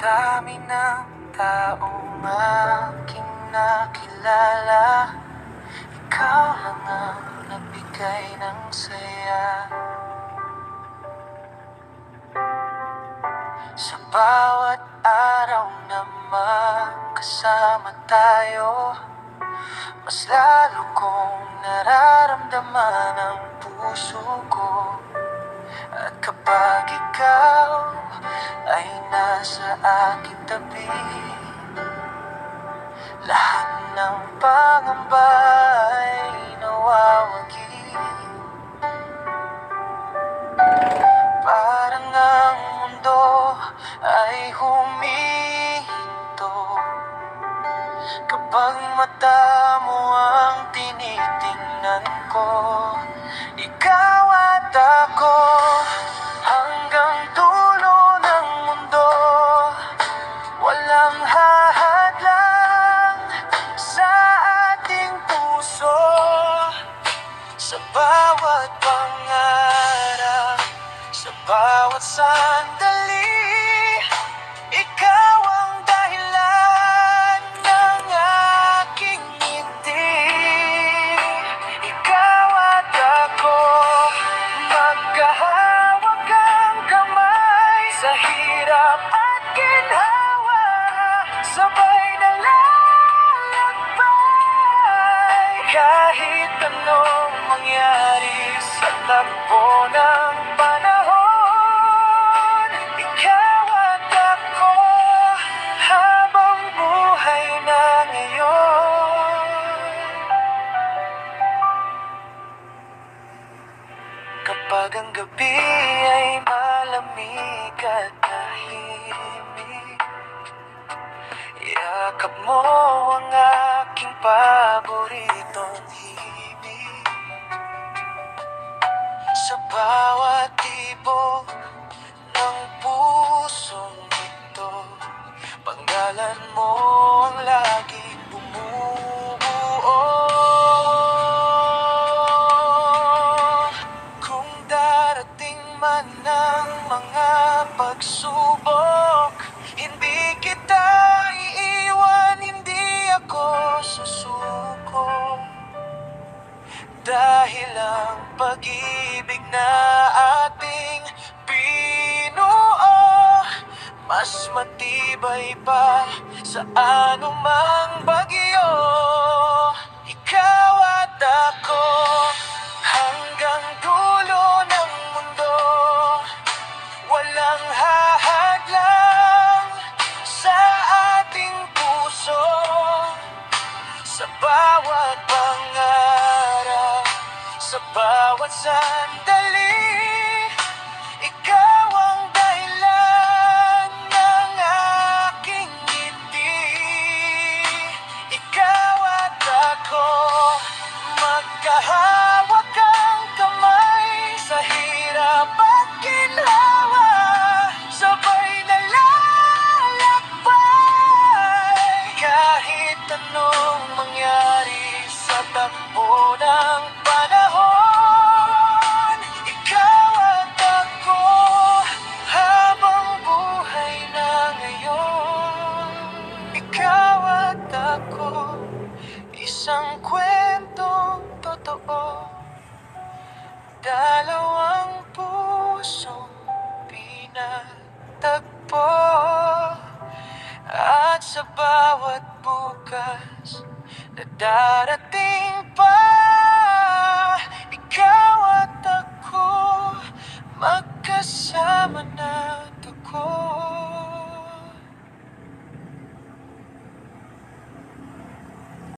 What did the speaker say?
dami ng taong aking nakilala, ikaw lang ang nagbigay ng saya. Sa bawat araw na magkasama tayo, mas lalo kong nararamdaman ang puso ko. At kapag ikaw ay nasa aking tabi, lahat ng pangamba ay nawawagi. Parang ang mundo ay huminto kapag mata mo ang tinitingnan ko. Ikaw at ako, hanggang dulo ng mundo, walang hahadlang sa ating puso. Sa bawat pangarap, sa bawat sandali, ikaw ang dahilan ng aking ngiti. Ikaw at ako, magkahawak ang kamay sa hirap at ginhawa, sabay na lalakbay. Kahit anong mangyari sa takbo ng panahon, ikaw at ako, habang buhay na ngayon. Kapag ang gabi ay malamig at tahimik, yakap mo ang aking paboritong himig. Sa bawat tibok ng pusong ito, panggalan mo ang laging bumubuo. Kung darating man ang mga pagsubok, hindi kita iiwan, hindi ako susuko. Dahil ang pag-ibig na ating binuo, mas matibay pa sa anumang bagyo. Ikaw at ako, hanggang dulo ng mundo, walang hahadlang sa ating puso. Sa bawat pangarap, sa bawat sandali, ikaw ang dahilan ng aking ngiti. Ikaw at ako, magkahawak ang kamay sa hirap at ginhawa, sabay na lalakbay. Kahit anong mangyari sa takbo ng panahon, ikaw at ako, habang buhay na ngayon. Ikaw at ako, isang kwentong totoo, dalawang pusong pinatagpo. At sa bawat bukas na darating pa, ikaw at ako,